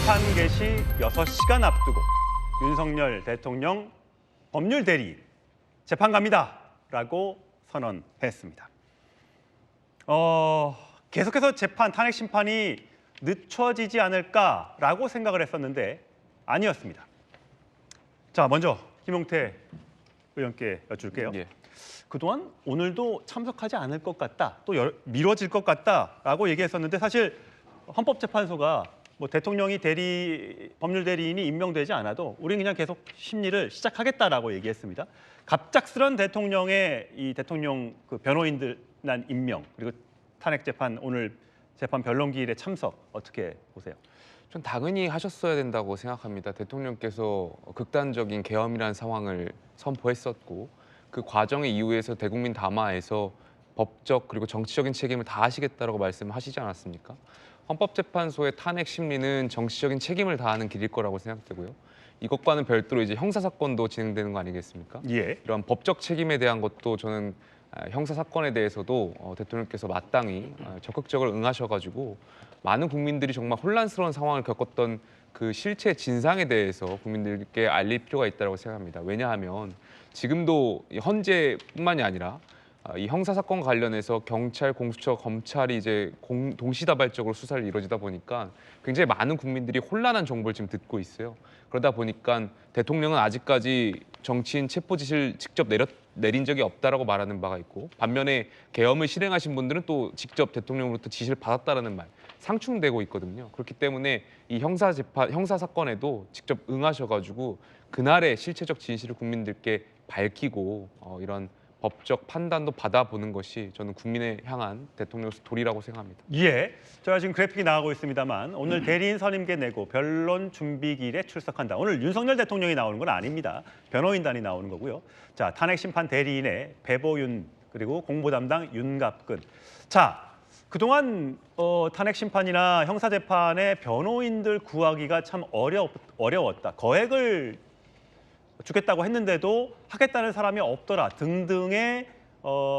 재판 개시 6시간 앞두고 윤석열 대통령 법률 대리인 재판 갑니다라고 선언했습니다. 계속해서 재판, 탄핵 심판이 늦춰지지 않을까라고 생각을 했었는데 아니었습니다. 자, 먼저 김용태 의원께 여쭐게요. 예. 그동안 오늘도 참석하지 않을 것 같다, 또 미뤄질 것 같다라고 얘기했었는데 사실 헌법재판소가 뭐 대통령이 법률 대리인이 임명되지 않아도 우리는 그냥 계속 심리를 시작하겠다라고 얘기했습니다. 갑작스런 대통령의 이 대통령 그 변호인들 난 임명 그리고 탄핵 재판 오늘 재판 변론기일에 참석 어떻게 보세요? 전 당연히 하셨어야 된다고 생각합니다. 대통령께서 극단적인 계엄이라는 상황을 선포했었고 그 과정의 이후에서 대국민 담화에서 법적 그리고 정치적인 책임을 다하시겠다라고 말씀하시지 않았습니까? 헌법재판소의 탄핵 심리는 정치적인 책임을 다하는 길일 거라고 생각되고요. 이것과는 별도로 이제 형사 사건도 진행되는 거 아니겠습니까? 예. 이러한 법적 책임에 대한 것도 저는 형사 사건에 대해서도 대통령께서 마땅히 적극적으로 응하셔가지고 많은 국민들이 정말 혼란스러운 상황을 겪었던 그 실체 진상에 대해서 국민들께 알릴 필요가 있다고 생각합니다. 왜냐하면 지금도 헌재뿐만이 아니라 이 형사 사건 관련해서 경찰, 공수처, 검찰이 이제 동시다발적으로 수사를 이루어지다 보니까 굉장히 많은 국민들이 혼란한 정보를 지금 듣고 있어요. 그러다 보니까 대통령은 아직까지 정치인 체포 지시를 직접 내린 적이 없다라고 말하는 바가 있고 반면에 계엄을 실행하신 분들은 또 직접 대통령으로부터 지시를 받았다라는 말 상충되고 있거든요. 그렇기 때문에 이 형사 사건에도 직접 응하셔가지고 그날의 실체적 진실을 국민들께 밝히고 이런 법적 판단도 받아보는 것이 저는 국민에 향한 대통령의 도리라고 생각합니다. 예, 제가 지금 그래픽이 나가고 있습니다만 오늘 대리인 선임계 내고 변론 준비기일에 출석한다. 오늘 윤석열 대통령이 나오는 건 아닙니다. 변호인단이 나오는 거고요. 자, 탄핵 심판 대리인의 배보윤 그리고 공보 담당 윤갑근. 자, 그동안 탄핵 심판이나 형사 재판에 변호인들 구하기가 참 어려웠다. 거액을 주겠다고 했는데도 하겠다는 사람이 없더라 등등의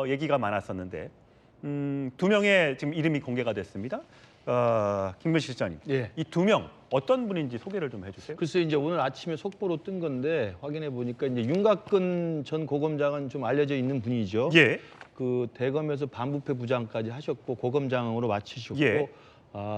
얘기가 많았었는데 2명의 지금 이름이 공개가 됐습니다. 김문식 실장님, 예. 이 2명 어떤 분인지 소개를 좀 해주세요. 글쎄 이제 오늘 아침에 속보로 뜬 건데 확인해 보니까 이제 윤곽근 전 고검장은 좀 알려져 있는 분이죠. 예. 그 대검에서 반부패 부장까지 하셨고 고검장으로 마치셨고 예.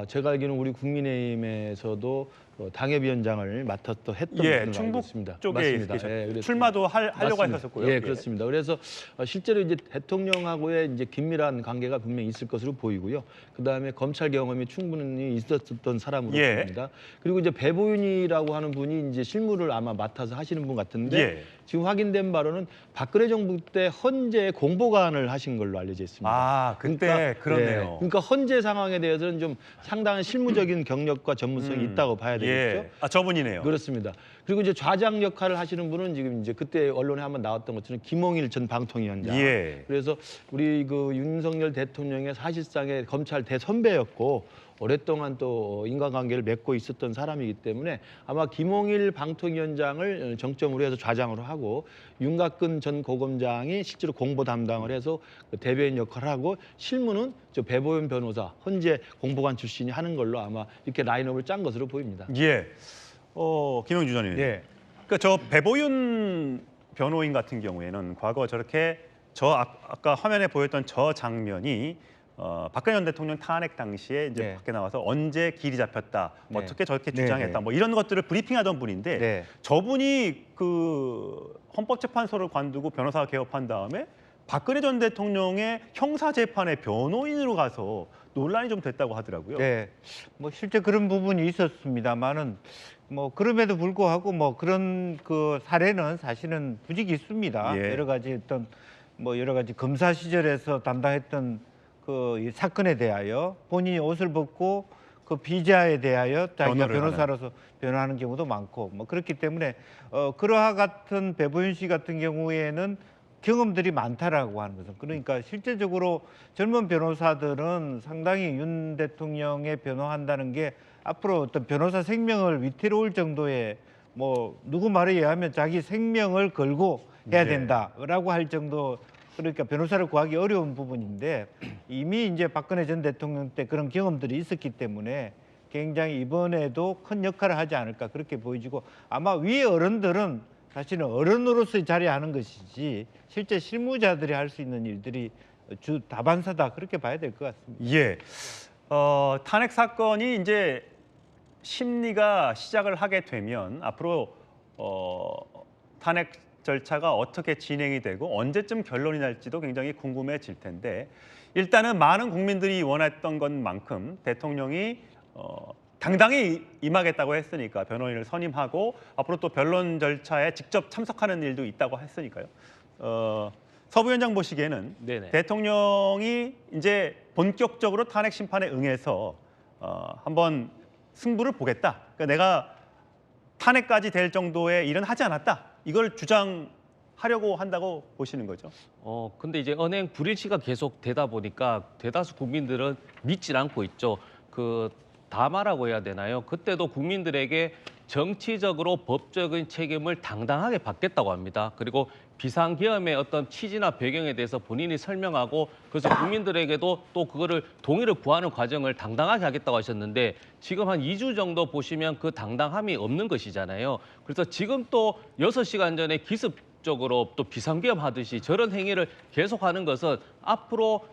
제가 알기로는 우리 국민의힘에서도 당협위원장을 맡았던 했던 분으로 알고 충북 있습니다. 쪽에 맞습니다. 계셨. 그렇습니다. 출마도 하려고 맞습니다. 하셨었고요. 예, 그렇습니다. 그래서 실제로 이제 대통령하고의 이제 긴밀한 관계가 분명히 있을 것으로 보이고요. 그다음에 검찰 경험이 충분히 있었던 사람으로 예. 보입니다. 그리고 이제 배보윤이라고 하는 분이 이제 실무를 아마 맡아서 하시는 분 같은데 예. 지금 확인된 바로는 박근혜 정부 때 헌재 공보관을 하신 걸로 알려져 있습니다. 아, 그때 그렇네요. 예, 그러니까 헌재 상황에 대해서는 좀 상당한 실무적인 경력과 전문성이 있다고 봐야 되겠죠. 예. 아, 저분이네요. 그렇습니다. 그리고 이제 좌장 역할을 하시는 분은 지금 이제 그때 언론에 한번 나왔던 것처럼 김홍일 전 방통위원장. 예. 그래서 우리 그 윤석열 대통령의 사실상의 검찰 대선배였고 오랫동안 또 인간관계를 맺고 있었던 사람이기 때문에 아마 김홍일 방통위원장을 정점으로 해서 좌장으로 하고 윤곽근 전 고검장이 실제로 공보 담당을 해서 그 대변인 역할을 하고 실무는 저 배보윤 변호사 헌재 공보관 출신이 하는 걸로 아마 이렇게 라인업을 짠 것으로 보입니다. 예. 김영주 주장님. 예. 그러니까 저 배보윤 변호인 같은 경우에는 과거 저렇게 아까 화면에 보였던 저 장면이 박근혜 전 대통령 탄핵 당시에 이제 네. 밖에 나와서 언제 길이 잡혔다, 네. 어떻게 저렇게 네, 주장했다, 네. 뭐 이런 것들을 브리핑하던 분인데 네. 저분이 그 헌법재판소를 관두고 변호사 개업한 다음에 박근혜 전 대통령의 형사 재판의 변호인으로 가서 논란이 좀 됐다고 하더라고요. 네, 뭐 실제 그런 부분이 있었습니다만은 뭐 그럼에도 불구하고 뭐 그런 그 사례는 사실은 부직이 있습니다. 예. 여러 가지 검사 시절에서 담당했던 그 이 사건에 대하여 본인이 옷을 벗고 그 피의자에 대하여 자기가 변호를 변호사로서 변호하는 경우도 많고 뭐 그렇기 때문에 그러한 같은 배보윤 씨 같은 경우에는 경험들이 많다라고 하는 것은 그러니까 실제적으로 젊은 변호사들은 상당히 윤 대통령의 변호한다는 게 앞으로 어떤 변호사 생명을 위태로울 정도의 뭐 누구 말에 의하면 자기 생명을 걸고 해야 네. 된다라고 할 정도 그러니까 변호사를 구하기 어려운 부분인데 이미 이제 박근혜 전 대통령 때 그런 경험들이 있었기 때문에 굉장히 이번에도 큰 역할을 하지 않을까 그렇게 보여지고 아마 위의 어른들은 사실은 어른으로서의 자리에 하는 것이지 실제 실무자들이 할 수 있는 일들이 주 다반사다 그렇게 봐야 될 것 같습니다. 예. 탄핵 사건이 이제 심리가 시작을 하게 되면 앞으로 탄핵 절차가 어떻게 진행이 되고 언제쯤 결론이 날지도 굉장히 궁금해질 텐데 일단은 많은 국민들이 원했던 것만큼 대통령이 당당히 임하겠다고 했으니까 변호인을 선임하고 앞으로 또 변론 절차에 직접 참석하는 일도 있다고 했으니까요. 서 부위원장 보시기에는 네네. 대통령이 이제 본격적으로 탄핵 심판에 응해서 한번 승부를 보겠다. 그러니까 내가 탄핵까지 될 정도의 일은 하지 않았다. 이걸 주장하려고 한다고 보시는 거죠. 근데 이제 언행 불일치가 계속 되다 보니까 대다수 국민들은 믿질 않고 있죠. 담화라고 해야 되나요? 그때도 국민들에게 정치적으로 법적인 책임을 당당하게 받겠다고 합니다. 그리고 비상계엄의 어떤 취지나 배경에 대해서 본인이 설명하고 그래서 국민들에게도 또 그거를 동의를 구하는 과정을 당당하게 하겠다고 하셨는데 지금 한 2주 정도 보시면 그 당당함이 없는 것이잖아요. 그래서 지금 또 6시간 전에 기습적으로 또 비상계엄 하듯이 저런 행위를 계속하는 것은 앞으로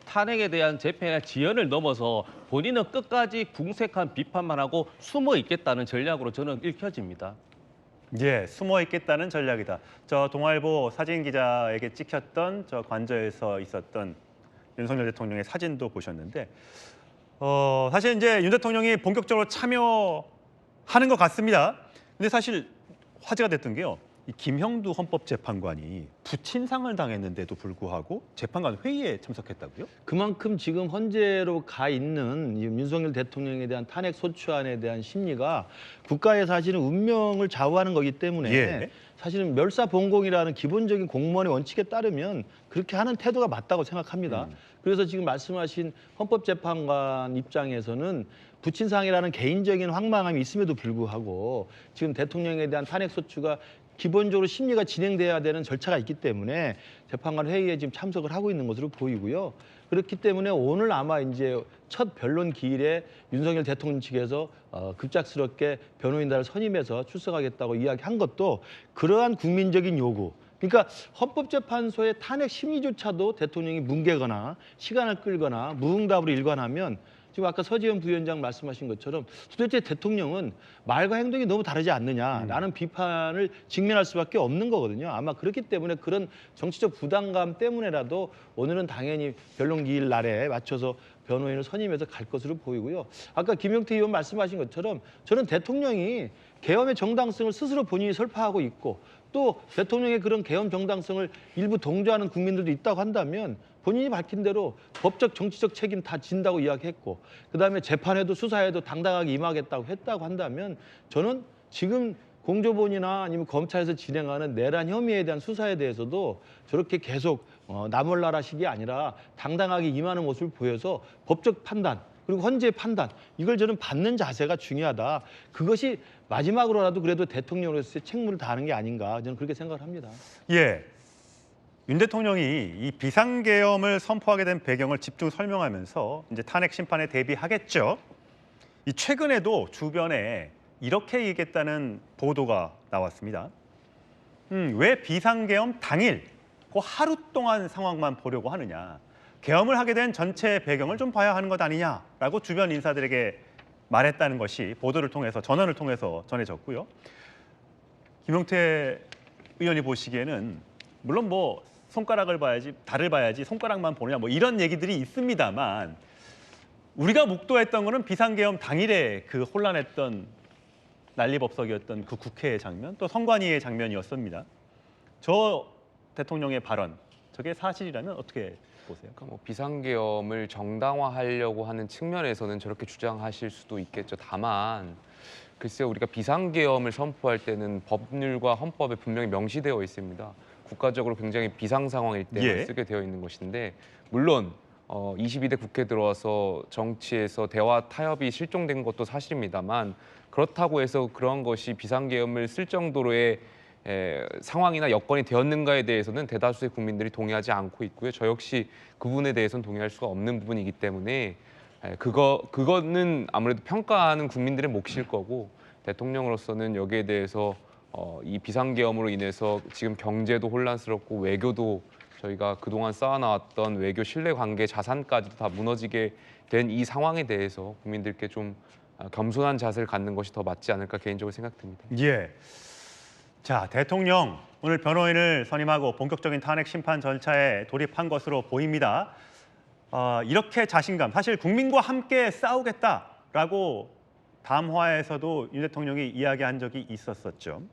탄핵에 대한 재판이나 지연을 넘어서 본인은 끝까지 궁색한 비판만 하고 숨어 있겠다는 전략으로 저는 읽혀집니다. 예, 숨어 있겠다는 전략이다. 저 동아일보 사진 기자에게 찍혔던 저 관저에서 있었던 윤석열 대통령의 사진도 보셨는데 사실 이제 윤 대통령이 본격적으로 참여하는 것 같습니다. 근데 사실 화제가 됐던 게요. 이 김형두 헌법재판관이 부친상을 당했는데도 불구하고 재판관 회의에 참석했다고요? 그만큼 지금 헌재로 가 있는 이 윤석열 대통령에 대한 탄핵 소추안에 대한 심리가 국가의 사실은 운명을 좌우하는 거기 때문에 예. 사실은 멸사봉공이라는 기본적인 공무원의 원칙에 따르면 그렇게 하는 태도가 맞다고 생각합니다. 그래서 지금 말씀하신 헌법재판관 입장에서는 부친상이라는 개인적인 황망함이 있음에도 불구하고 지금 대통령에 대한 탄핵 소추가 기본적으로 심리가 진행돼야 되는 절차가 있기 때문에 재판관 회의에 지금 참석을 하고 있는 것으로 보이고요. 그렇기 때문에 오늘 아마 이제 첫 변론 기일에 윤석열 대통령 측에서 급작스럽게 변호인단을 선임해서 출석하겠다고 이야기한 것도 그러한 국민적인 요구. 그러니까 헌법재판소의 탄핵 심리조차도 대통령이 뭉개거나 시간을 끌거나 무응답으로 일관하면 지금 아까 서지현 부위원장 말씀하신 것처럼 도대체 대통령은 말과 행동이 너무 다르지 않느냐라는 비판을 직면할 수밖에 없는 거거든요. 아마 그렇기 때문에 그런 정치적 부담감 때문에라도 오늘은 당연히 변론 기일 날에 맞춰서 변호인을 선임해서 갈 것으로 보이고요. 아까 김용태 의원 말씀하신 것처럼 저는 대통령이 계엄의 정당성을 스스로 본인이 설파하고 있고 또 대통령의 그런 계엄 정당성을 일부 동조하는 국민들도 있다고 한다면 본인이 밝힌 대로 법적 정치적 책임 다 진다고 이야기했고 그다음에 재판에도 수사에도 당당하게 임하겠다고 했다고 한다면 저는 지금 공조본이나 아니면 검찰에서 진행하는 내란 혐의에 대한 수사에 대해서도 저렇게 계속 나몰라라식이 아니라 당당하게 임하는 모습을 보여서 법적 판단 그리고 헌재의 판단 이걸 저는 받는 자세가 중요하다. 그것이 마지막으로라도 그래도 대통령으로서의 책무를 다하는 게 아닌가 저는 그렇게 생각을 합니다. 예. 윤 대통령이 이 비상계엄을 선포하게 된 배경을 집중 설명하면서 이제 탄핵 심판에 대비하겠죠. 이 최근에도 주변에 이렇게 얘기했다는 보도가 나왔습니다. 왜 비상계엄 당일 그 하루 동안 상황만 보려고 하느냐. 계엄을 하게 된 전체 배경을 좀 봐야 하는 것 아니냐라고 주변 인사들에게 말했다는 것이 보도를 통해서 전원을 통해서 전해졌고요. 김용태 의원이 보시기에는 물론 뭐 손가락을 봐야지 달을 봐야지 손가락만 보느냐 뭐 이런 얘기들이 있습니다만 우리가 목도했던 거는 비상계엄 당일에 그 혼란했던 난리법석이었던 그 국회의 장면 또 선관위의 장면이었습니다. 저 대통령의 발언 저게 사실이라면 어떻게 보세요? 그러니까 뭐 비상계엄을 정당화하려고 하는 측면에서는 저렇게 주장하실 수도 있겠죠. 다만 글쎄요 우리가 비상계엄을 선포할 때는 법률과 헌법에 분명히 명시되어 있습니다. 국가적으로 굉장히 비상 상황일 때만 예. 쓰게 되어 있는 것인데 물론 22대 국회 들어와서 정치에서 대화 타협이 실종된 것도 사실입니다만 그렇다고 해서 그런 것이 비상계엄을 쓸 정도로의 상황이나 여건이 되었는가에 대해서는 대다수의 국민들이 동의하지 않고 있고요. 저 역시 그 부분에 대해서는 동의할 수가 없는 부분이기 때문에 그거는 아무래도 평가하는 국민들의 몫일 거고 대통령으로서는 여기에 대해서 이 비상계엄으로 인해서 지금 경제도 혼란스럽고 외교도 저희가 그동안 쌓아나왔던 외교 신뢰관계 자산까지도 다 무너지게 된 이 상황에 대해서 국민들께 좀 겸손한 자세를 갖는 것이 더 맞지 않을까 개인적으로 생각됩니다. 예. 자, 대통령 오늘 변호인을 선임하고 본격적인 탄핵 심판 절차에 돌입한 것으로 보입니다. 이렇게 자신감, 사실 국민과 함께 싸우겠다라고 담화에서도 윤 대통령이 이야기한 적이 있었었죠.